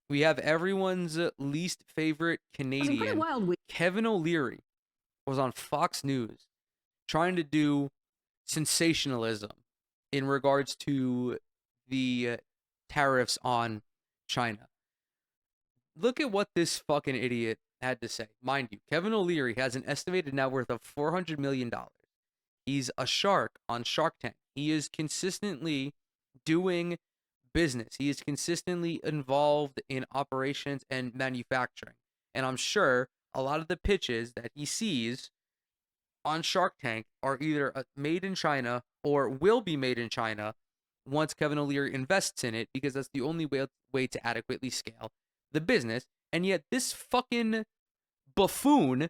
We have everyone's least favorite It was a pretty Canadian, wild week. Kevin O'Leary, was on Fox News trying to do sensationalism in regards to the tariffs on China. Look at what this fucking idiot had to say. Mind you, Kevin O'Leary has an estimated net worth of $400 million. He's a shark on Shark Tank. He is consistently doing business. He is consistently involved in operations and manufacturing. And I'm sure a lot of the pitches that he sees on Shark Tank are either made in China or will be made in China once Kevin O'Leary invests in it, because that's the only way to adequately scale the business. And yet, this fucking buffoon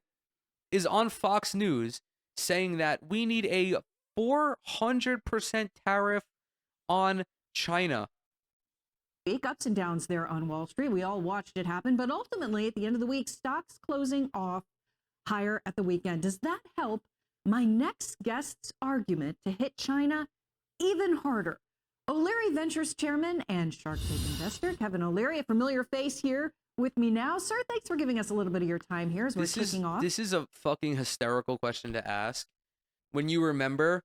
is on Fox News saying that we need a 400% tariff on China. Week, ups and downs there on Wall Street. We all watched it happen, but ultimately, at the end of the week, stocks closing off higher at the weekend. Does that help my next guest's argument to hit China even harder? O'Leary Ventures Chairman and Shark Tank investor Kevin O'Leary, a familiar face here with me now. Sir, thanks for giving us a little bit of your time here as we're kicking off. This is a fucking hysterical question to ask when you remember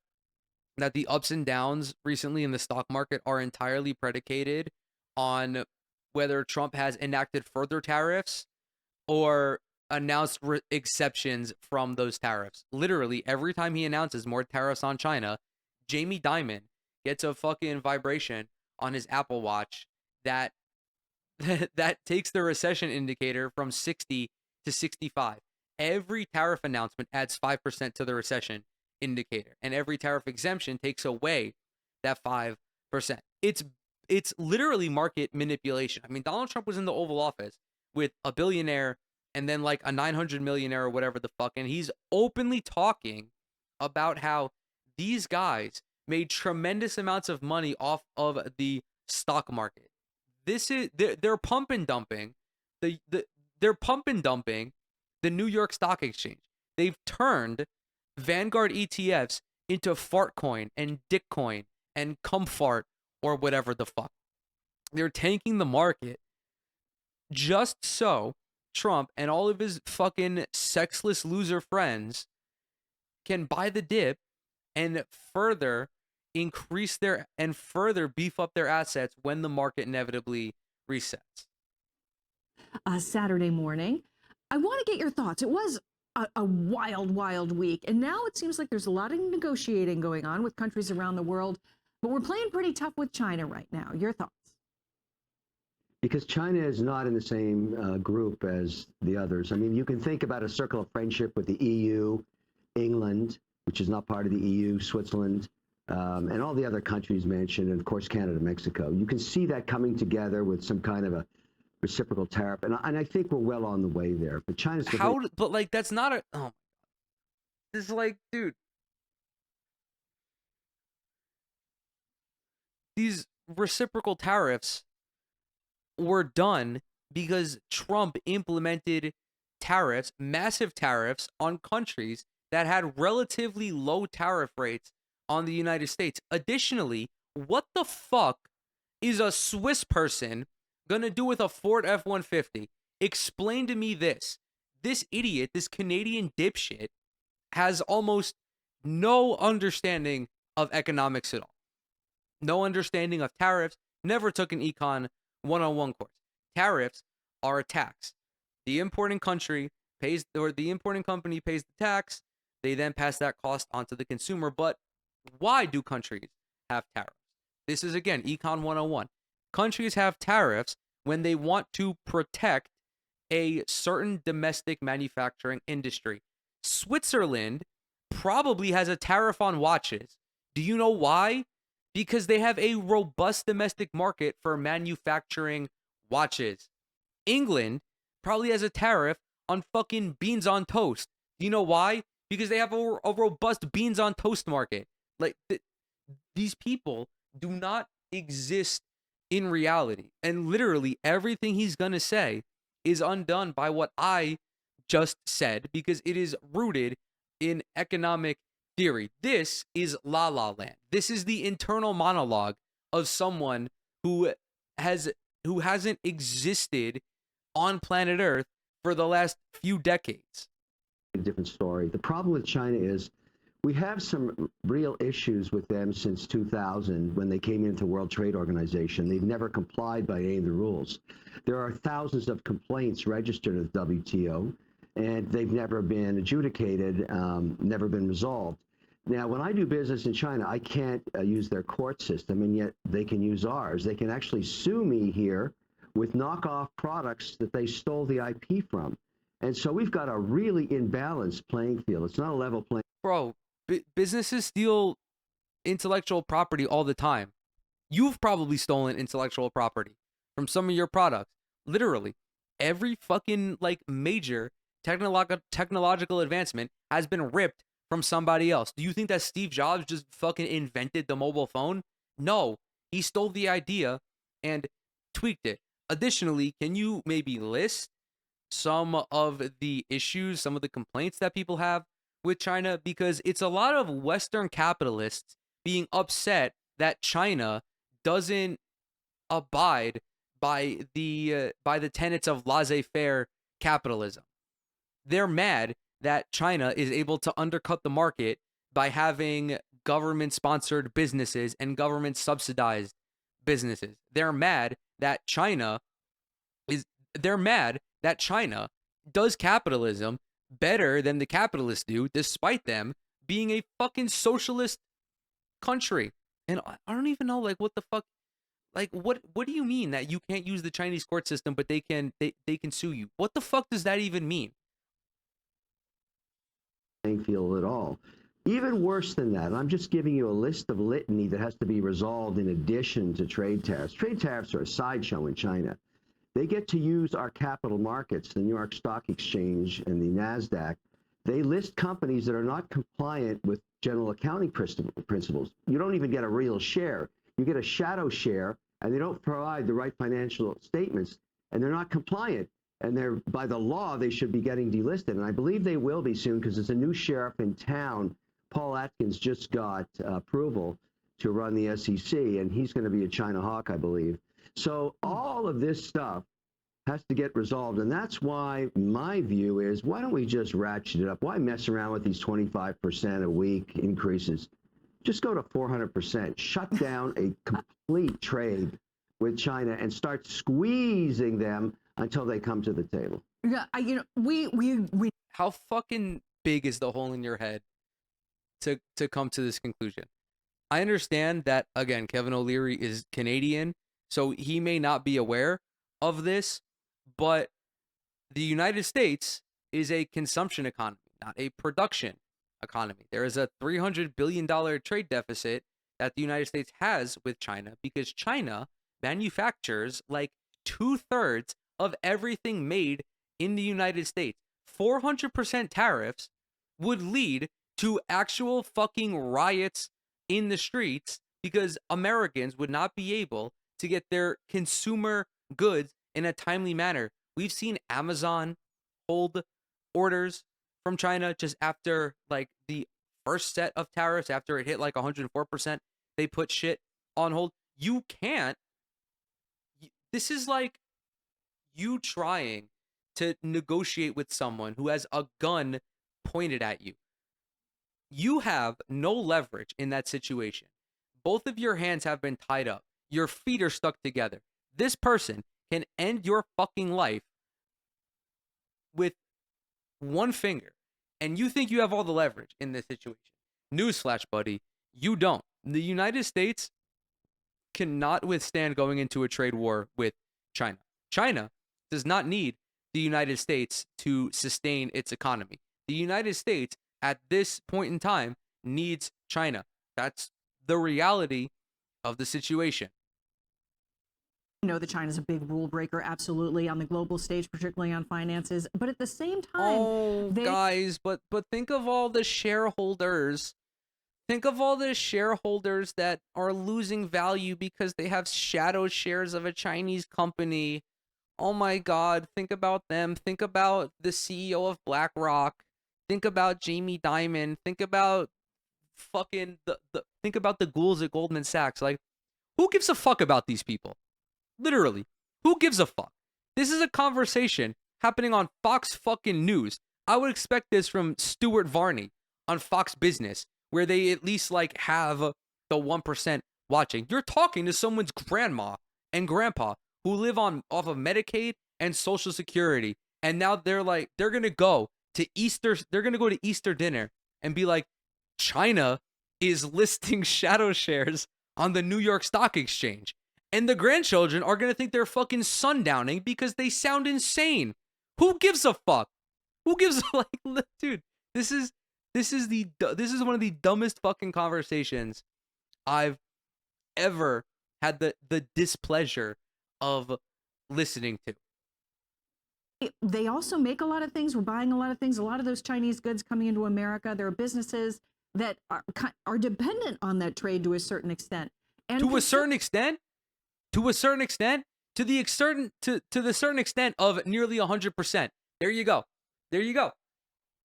that the ups and downs recently in the stock market are entirely predicated on whether Trump has enacted further tariffs or announced exceptions from those tariffs. Literally, every time he announces more tariffs on China, Jamie Dimon gets a fucking vibration on his Apple Watch that that takes the recession indicator from 60 to 65. Every tariff announcement adds 5% to the recession indicator, and every tariff exemption takes away that 5%. It's literally market manipulation. I mean, Donald Trump was in the Oval Office with a billionaire and then like a 900 millionaire or whatever the fuck, and he's openly talking about how these guys made tremendous amounts of money off of the stock market. They're pump and dumping they're pump and dumping the New York Stock Exchange. They've turned Vanguard ETFs into Fartcoin and Dickcoin and Comfart or whatever the fuck. They're tanking the market just so Trump and all of his fucking sexless loser friends can buy the dip and further beef up their assets when the market inevitably resets. Saturday morning. I want to get your thoughts. It was a wild, wild week. And now it seems like there's a lot of negotiating going on with countries around the world, but we're playing pretty tough with China right now. Your thoughts? Because China is not in the same group as the others. I mean, you can think about a circle of friendship with the EU, England, which is not part of the EU, Switzerland, and all the other countries mentioned, and of course, Canada, Mexico. You can see that coming together with some kind of a reciprocal tariff, and I think we're well on the way there. But China's but like that's not a. Oh, it's like, dude, these reciprocal tariffs were done because Trump implemented tariffs, massive tariffs on countries that had relatively low tariff rates on the United States. Additionally, what the fuck is a Swiss person gonna do with a Ford F-150? Explain to me this. This idiot, this Canadian dipshit, has almost no understanding of economics at all. No understanding of tariffs, never took an econ 101 course. Tariffs are a tax. The importing country pays, or the importing company pays the tax. They then pass that cost onto the consumer. But why do countries have tariffs? This is, again, econ 101. Countries have tariffs when they want to protect a certain domestic manufacturing industry. Switzerland probably has a tariff on watches. Do you know why? Because they have a robust domestic market for manufacturing watches. England probably has a tariff on fucking beans on toast. Do you know why? Because they have a robust beans on toast market. Like, these people do not exist in reality. And literally everything he's going to say is undone by what I just said, because it is rooted in economic theory. This is La La Land. This is the internal monologue of someone who has who hasn't existed on planet Earth for the last few decades. A different story. The problem with China is we have some real issues with them since 2000 when they came into the World Trade Organization. They've never complied by any of the rules. There are thousands of complaints registered at the WTO, and they've never been adjudicated, never been resolved. Now, when I do business in China, I can't use their court system, and yet they can use ours. They can actually sue me here with knockoff products that they stole the IP from. And so we've got a really imbalanced playing field. It's not a level playing. Bro, businesses steal intellectual property all the time. You've probably stolen intellectual property from some of your products. Literally, every fucking like major technological advancement has been ripped from somebody else. Do you think that Steve Jobs just fucking invented the mobile phone? No, he stole the idea and tweaked it. Additionally, can you maybe list some of the issues, some of the complaints that people have with China? Because it's a lot of Western capitalists being upset that China doesn't abide by the tenets of laissez-faire capitalism. They're mad that China is able to undercut the market by having government-sponsored businesses and government-subsidized businesses. They're mad that China does capitalism better than the capitalists do, despite them being a fucking socialist country. And I don't even know, like, what the fuck, like, what do you mean that you can't use the Chinese court system, but they can sue you? What the fuck does that even mean? Field at all. Even worse than that, I'm just giving you a list of litany that has to be resolved in addition to trade tariffs. Trade tariffs are a sideshow in China. They get to use our capital markets, the New York Stock Exchange and the NASDAQ. They list companies that are not compliant with general accounting principles. You don't even get a real share. You get a shadow share, and they don't provide the right financial statements, and they're not compliant. And they're, by the law, they should be getting delisted. And I believe they will be soon because there's a new sheriff in town. Paul Atkins just got approval to run the SEC, and he's going to be a China hawk, I believe. So all of this stuff has to get resolved. And that's why my view is, why don't we just ratchet it up? Why mess around with these 25% a week increases? Just go to 400%. Shut down a complete trade with China and start squeezing them until they come to the table. Yeah, we. How fucking big is the hole in your head to come to this conclusion? I understand that, again, Kevin O'Leary is Canadian, so he may not be aware of this, but the United States is a consumption economy, not a production economy. There is a $300 billion trade deficit that the United States has with China because China manufactures like 2/3 of everything made in the United States. 400% tariffs would lead to actual fucking riots in the streets because Americans would not be able to get their consumer goods in a timely manner. We've seen Amazon hold orders from China just after like the first set of tariffs, after it hit like 104%, they put shit on hold. You can't. This is like you trying to negotiate with someone who has a gun pointed at you. You have no leverage in that situation. Both of your hands have been tied up. Your feet are stuck together. This person can end your fucking life with one finger. And you think you have all the leverage in this situation. Newsflash, buddy, you don't. The United States cannot withstand going into a trade war with China. China does not need the United States to sustain its economy. The United States, at this point in time, needs China. That's the reality of the situation. You know that China's a big rule breaker, absolutely, on the global stage, particularly on finances. But at the same time, guys, but think of all the shareholders. Think of all the shareholders that are losing value because they have shadow shares of a Chinese company. Oh my God, think about them. Think about the CEO of BlackRock. Think about Jamie Dimon. Think about fucking think about the ghouls at Goldman Sachs. Like, who gives a fuck about these people? Literally, Who gives a fuck? This is a conversation happening on Fox fucking News. I would expect this from Stuart Varney on Fox Business, where they at least like have the 1% watching. You're talking to someone's grandma and grandpa who live on off of Medicaid and Social Security, and now they're gonna go to Easter dinner and be like, China is listing shadow shares on the New York Stock Exchange. And the grandchildren are gonna think they're fucking sundowning because they sound insane. Who gives a fuck? Who gives like, dude? This is one of the dumbest fucking conversations I've ever had the displeasure of listening to. They also make a lot of things. We're buying a lot of things. A lot of those Chinese goods coming into America. There are businesses that are dependent on that trade to a certain extent. And To a certain extent, to the certain extent of nearly 100%. There you go.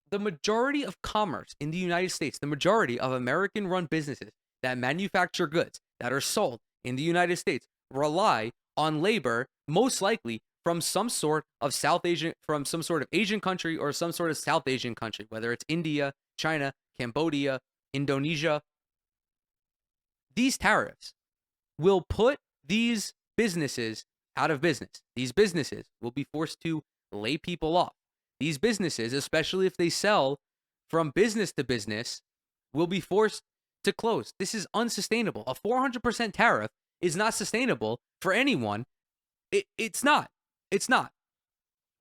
The majority of commerce in the United States, the majority of American-run businesses that manufacture goods that are sold in the United States rely on labor, most likely from some sort of Asian country or some sort of South Asian country, whether it's India, China, Cambodia, Indonesia. These tariffs will put these businesses out of business. These businesses will be forced to lay people off. These businesses, especially if they sell from business to business, will be forced to close. This is unsustainable. A 400% tariff is not sustainable for anyone. It's not. It's not.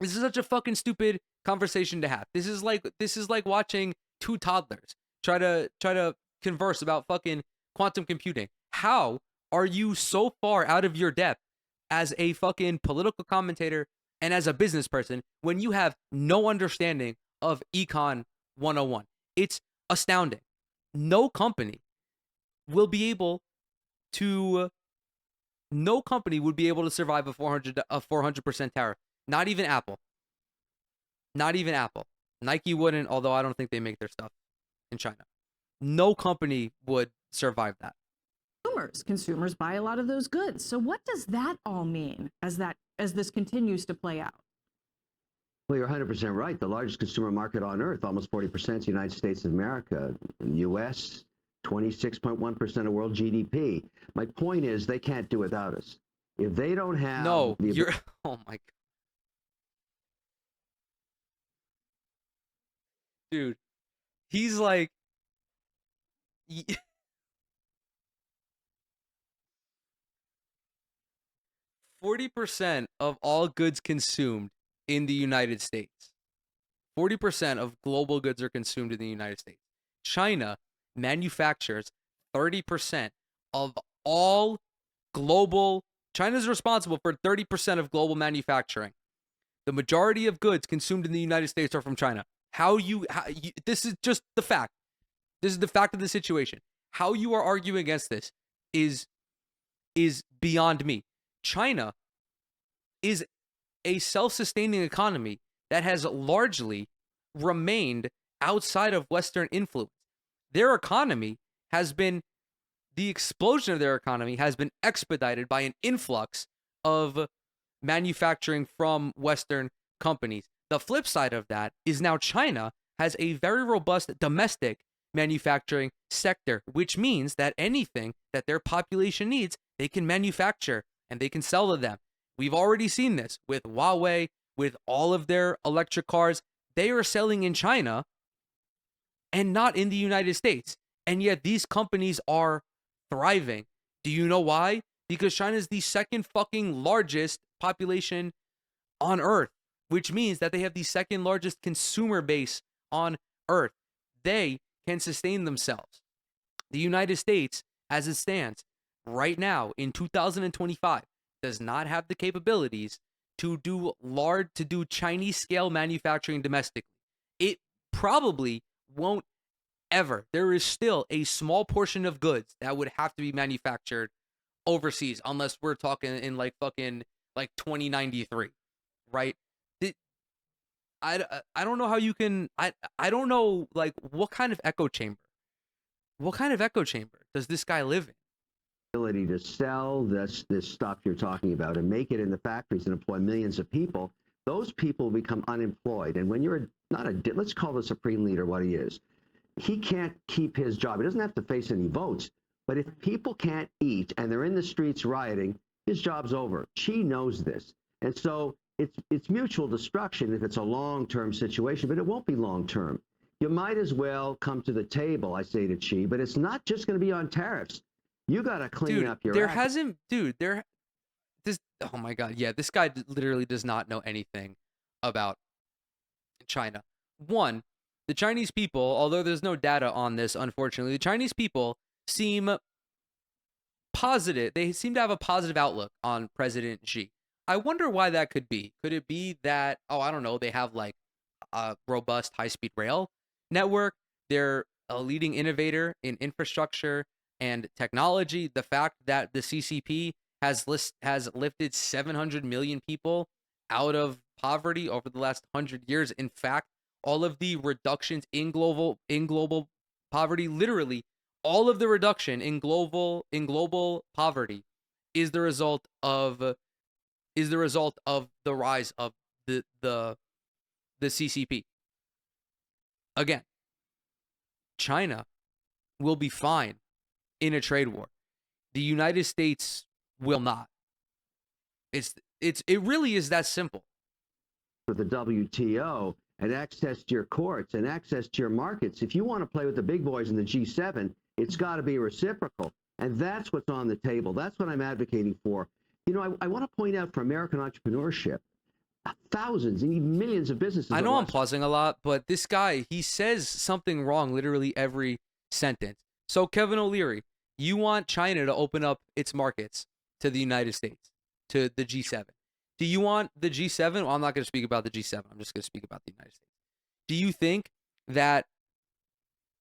This is such a fucking stupid conversation to have. This is like watching two toddlers try to converse about fucking quantum computing. How are you so far out of your depth as a fucking political commentator and as a business person when you have no understanding of Econ 101? It's astounding. No company would be able to survive a 400% tariff. Not even Apple. Nike wouldn't, although I don't think they make their stuff in China. No company would survive that. Consumers buy a lot of those goods. So what does that all mean as this continues to play out? Well, you're 100% right. The largest consumer market on earth, almost 40%, is the United States of America. In the U.S., 26.1% of world GDP. My point is they can't do without us. If they don't have... No, you're... Oh, my God. Dude, he's like... 40% of all goods consumed in the United States. 40% of global goods are consumed in the United States. China manufactures 30% of all global. China's responsible for 30% of global manufacturing. The majority of goods consumed in the United States are from China. This is just the fact. This is the fact of the situation. How you are arguing against this is beyond me. China is a self-sustaining economy that has largely remained outside of Western influence. The explosion of their economy has been expedited by an influx of manufacturing from Western companies. The flip side of that is now China has a very robust domestic manufacturing sector, which means that anything that their population needs, they can manufacture and they can sell to them. We've already seen this with Huawei, with all of their electric cars. They are selling in China and not in the United States. And yet these companies are thriving. Do you know why? Because China is the second fucking largest population on Earth, which means that they have the second largest consumer base on Earth. They can sustain themselves. The United States, as it stands right now in 2025, does not have the capabilities to do Chinese scale manufacturing domestically. It probably won't ever. There is still a small portion of goods that would have to be manufactured overseas, unless we're talking in like fucking like 2093, right? I don't know how you can. I don't know, like, what kind of echo chamber does this guy live in? ability to sell this stuff you're talking about and make it in the factories and employ millions of people, those people become unemployed. And when you're not a, let's call the supreme leader what he is, he can't keep his job. He doesn't have to face any votes. But if people can't eat and they're in the streets rioting, his job's over. Xi knows this. And so it's mutual destruction if it's a long-term situation, but it won't be long-term. You might as well come to the table, I say to Xi, but it's not just going to be on tariffs. You got to clean up your there act. hasn't, dude, there, this, oh my God, yeah, this guy literally does not know anything about China. One, the Chinese people, although there's no data on this, unfortunately, the Chinese people seem positive. They seem to have a positive outlook on President Xi. I wonder why that could be. Could it be that, oh, I don't know, they have like a robust high-speed rail network? They're a leading innovator in infrastructure and technology. The fact that the CCP has lifted 700 million people out of poverty over the last 100 years. In fact, all of the reductions in global poverty, literally all of the reduction in global poverty is the result of the rise of the CCP. Again, China will be fine in a trade war. The United States will not. It really is that simple. For the WTO and access to your courts and access to your markets, if you want to play with the big boys in the G7, it's got to be reciprocal. And that's what's on the table. That's what I'm advocating for. You know, I want to point out for American entrepreneurship, thousands and even millions of businesses. I know I'm pausing a lot, but this guy, he says something wrong literally every sentence. So, Kevin O'Leary, you want China to open up its markets to the United States, to the G7. Do you want the G7? Well, I'm not going to speak about the G7. I'm just going to speak about the United States. Do you think that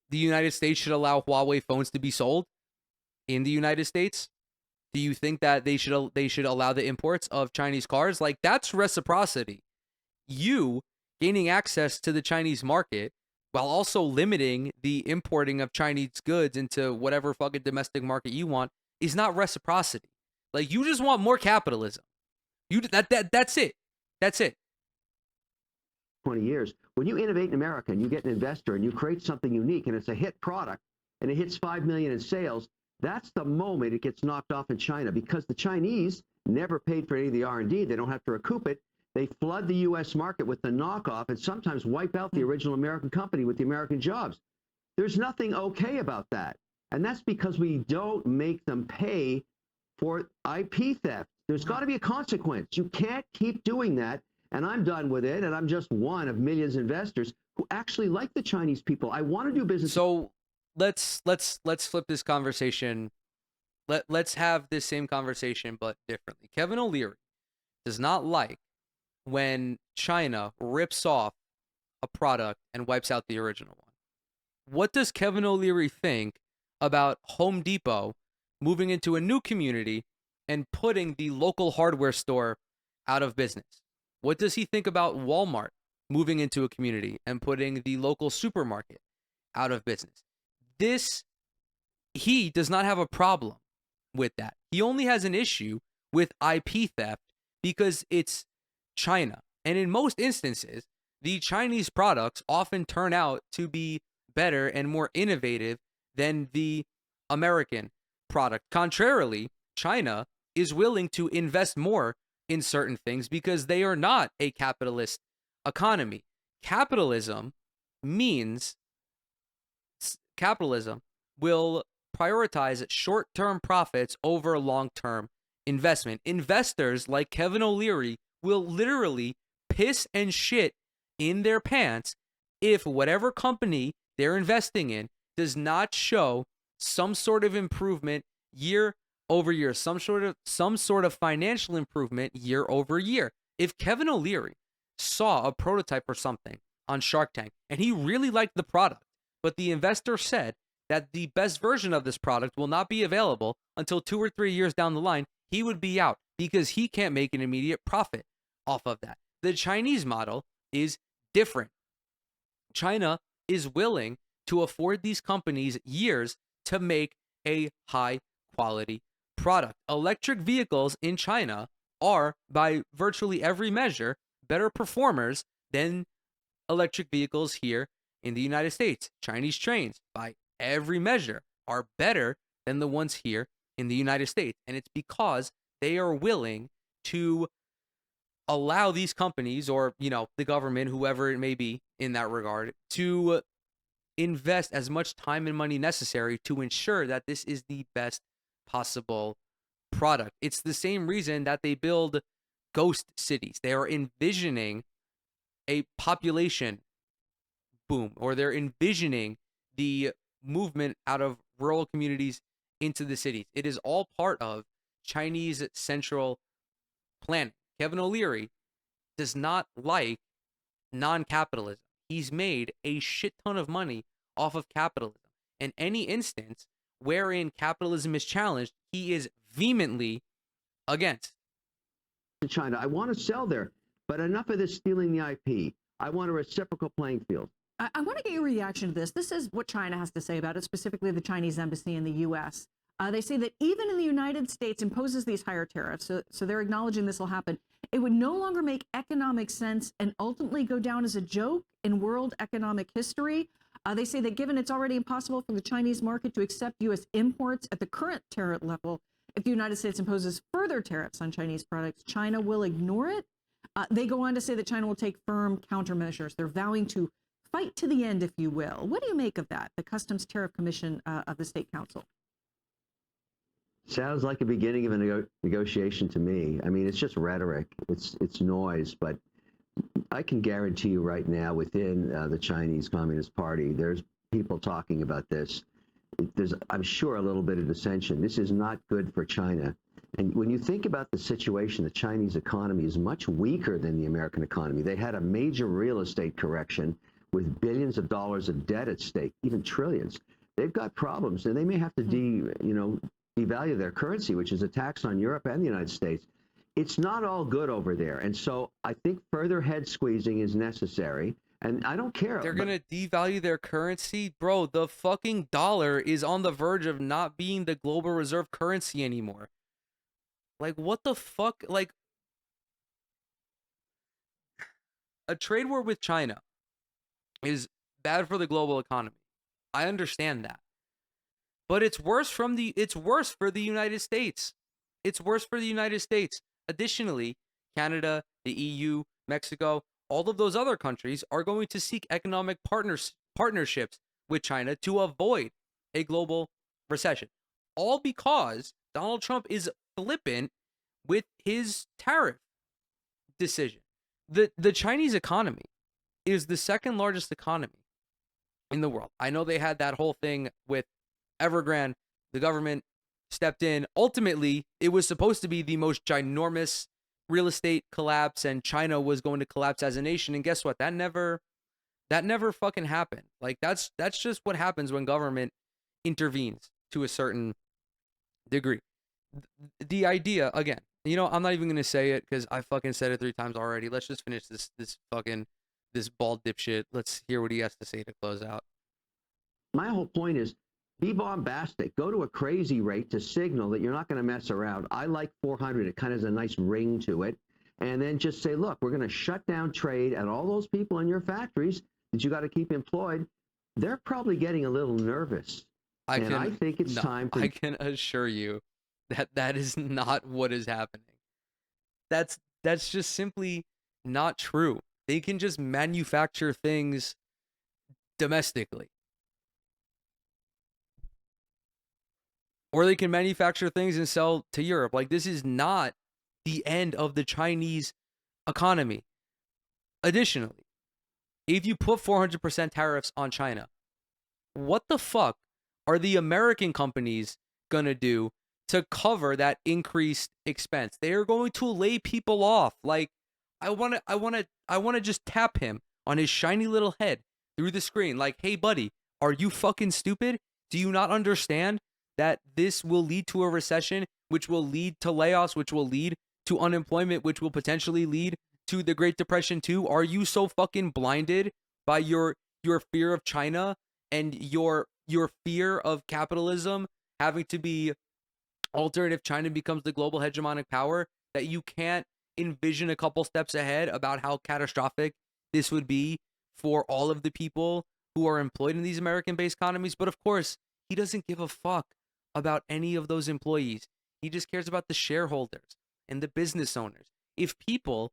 the United States should allow Huawei phones to be sold in the United States? Do you think that they should allow the imports of Chinese cars? Like, that's reciprocity. You gaining access to the Chinese market while also limiting the importing of Chinese goods into whatever fucking domestic market you want is not reciprocity. Like, you just want more capitalism. That's it. That's it. 20 years. When you innovate in America and you get an investor and you create something unique and it's a hit product and it hits 5 million in sales, that's the moment it gets knocked off in China, because the Chinese never paid for any of the R&D. They don't have to recoup it. They flood the U.S. market with the knockoff and sometimes wipe out the original American company with the American jobs. There's nothing okay about that. And that's because we don't make them pay for IP theft. There's got to be a consequence. You can't keep doing that. And I'm done with it. And I'm just one of millions of investors who actually like the Chinese people. I want to do business. So let's flip this conversation. Let's have this same conversation, but differently. Kevin O'Leary does not like when China rips off a product and wipes out the original one. What does Kevin O'Leary think about Home Depot moving into a new community and putting the local hardware store out of business? What does he think about Walmart moving into a community and putting the local supermarket out of business? He does not have a problem with that. He only has an issue with IP theft because it's China. And in most instances, the Chinese products often turn out to be better and more innovative than the American product. Contrarily, China is willing to invest more in certain things because they are not a capitalist economy. Capitalism will prioritize short-term profits over long-term investment. Investors like Kevin O'Leary will literally piss and shit in their pants if whatever company they're investing in does not show some sort of improvement year over year, some sort of financial improvement year over year. If Kevin O'Leary saw a prototype or something on Shark Tank and he really liked the product, but the investor said that the best version of this product will not be available until 2 or 3 years down the line, he would be out because he can't make an immediate profit off of that. The Chinese model is different. China is willing to afford these companies years to make a high quality product. Electric vehicles in China are, by virtually every measure, better performers than electric vehicles here in the United States. Chinese trains, by every measure, are better than the ones here in the United States. And it's because they are willing to allow these companies, or, the government, whoever it may be in that regard, to invest as much time and money necessary to ensure that this is the best possible product. It's the same reason that they build ghost cities. They are envisioning a population boom, or they're envisioning the movement out of rural communities into the cities. It is all part of Chinese central planning. Kevin O'Leary does not like non-capitalism. He's made a shit ton of money off of capitalism. And any instance wherein capitalism is challenged, he is vehemently against. To China, I want to sell there, but enough of this stealing the IP. I want a reciprocal playing field. I want to get your reaction to this. This is what China has to say about it, specifically the Chinese embassy in the U.S. They say that even in the United States imposes these higher tariffs, so they're acknowledging this will happen. It would no longer make economic sense and ultimately go down as a joke in world economic history. They say that given it's already impossible for the Chinese market to accept U.S. imports at the current tariff level, if the United States imposes further tariffs on Chinese products, China will ignore it. They go on to say that China will take firm countermeasures. They're vowing to fight to the end, if you will. What do you make of that, the Customs Tariff Commission of the State Council? Sounds like a beginning of a negotiation to me. I mean, it's just rhetoric. It's noise. But I can guarantee you right now, within the Chinese Communist Party, there's people talking about this. There's, I'm sure, a little bit of dissension. This is not good for China. And when you think about the situation, the Chinese economy is much weaker than the American economy. They had a major real estate correction with billions of dollars of debt at stake, even trillions. They've got problems, and they may have to devalue their currency, which is a tax on Europe and the United States. It's not all good over there. And so I think further head squeezing is necessary. And I don't care. They're going to devalue their currency? Bro, the fucking dollar is on the verge of not being the global reserve currency anymore. Like, what the fuck? Like, a trade war with China is bad for the global economy. I understand that. But it's worse for the United States. It's worse for the United States. Additionally, Canada, the EU, Mexico, all of those other countries are going to seek economic partnerships with China to avoid a global recession. All because Donald Trump is flippant with his tariff decision. The Chinese economy is the second largest economy in the world. I know they had that whole thing with Evergrande. The government stepped in. Ultimately, it was supposed to be the most ginormous real estate collapse, and China was going to collapse as a nation. And guess what? That never fucking happened. Like, that's just what happens when government intervenes to a certain degree. The idea, again, I'm not even going to say it because I fucking said it 3 times already. Let's just finish this bald dipshit. Let's hear what he has to say to close out. My whole point is, be bombastic. Go to a crazy rate to signal that you're not going to mess around. I like 400. It kind of has a nice ring to it. And then just say, look, we're going to shut down trade, and all those people in your factories that you got to keep employed, they're probably getting a little nervous. I think it's time to... I can assure you that is not what is happening. That's just simply not true. They can just manufacture things domestically. Or they can manufacture things and sell to Europe. Like, this is not the end of the Chinese economy. Additionally, if you put 400% tariffs on China, what the fuck are the American companies going to do to cover that increased expense? They are going to lay people off. Like, I want to just tap him on his shiny little head through the screen. Like, hey, buddy, are you fucking stupid? Do you not understand that this will lead to a recession, which will lead to layoffs, which will lead to unemployment, which will potentially lead to the Great Depression too? Are you so fucking blinded by your fear of China and your fear of capitalism having to be alter it if China becomes the global hegemonic power, that you can't envision a couple steps ahead about how catastrophic this would be for all of the people who are employed in these American-based economies. But of course, he doesn't give a fuck about any of those employees. He just cares about the shareholders and the business owners. If people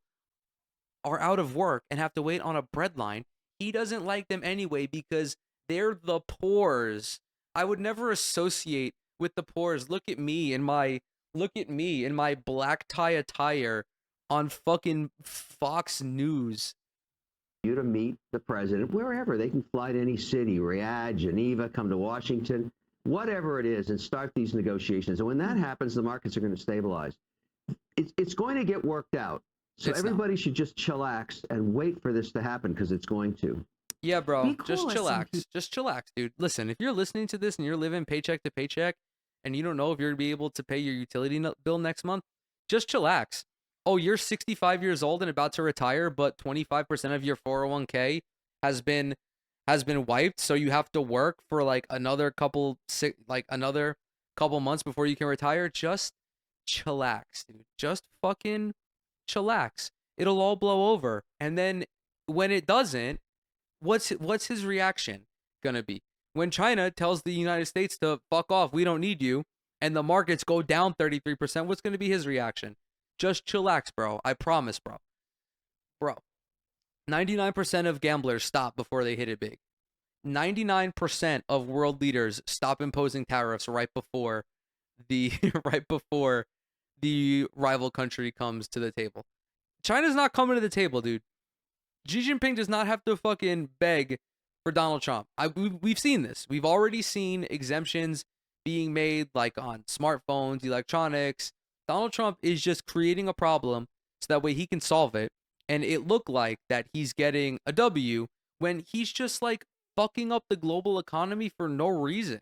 are out of work and have to wait on a bread line, he doesn't like them anyway because they're the poors. I would never associate with the poors. Look at me in my black tie attire on fucking Fox News. You to meet the president wherever. They can fly to any city, Riyadh, Geneva, come to Washington, whatever it is, and start these negotiations. And when that happens, the markets are going to stabilize. It's going to get worked out. So everybody should just chillax and wait for this to happen, because it's going to. Yeah, bro. Be cool Just with some chillax. people. Just chillax, dude. Listen, if you're listening to this and you're living paycheck to paycheck and you don't know if you're going to be able to pay your utility bill next month, just chillax. Oh, you're 65 years old and about to retire, but 25% of your 401k has been wiped, so you have to work for like another couple months before you can retire. Just chillax, dude. Just fucking chillax. It'll all blow over. And then when it doesn't, what's his reaction gonna be? When China tells the United States to fuck off, we don't need you, and the markets go down 33%, what's gonna be his reaction? Just chillax, bro. I promise, bro. Bro. 99% of gamblers stop before they hit it big. 99% of world leaders stop imposing tariffs right before the right before the rival country comes to the table. China's not coming to the table, dude. Xi Jinping does not have to fucking beg for Donald Trump. We've seen this. We've already seen exemptions being made, like on smartphones, electronics. Donald Trump is just creating a problem so that way he can solve it, and it looked like that he's getting a W when he's just like fucking up the global economy for no reason.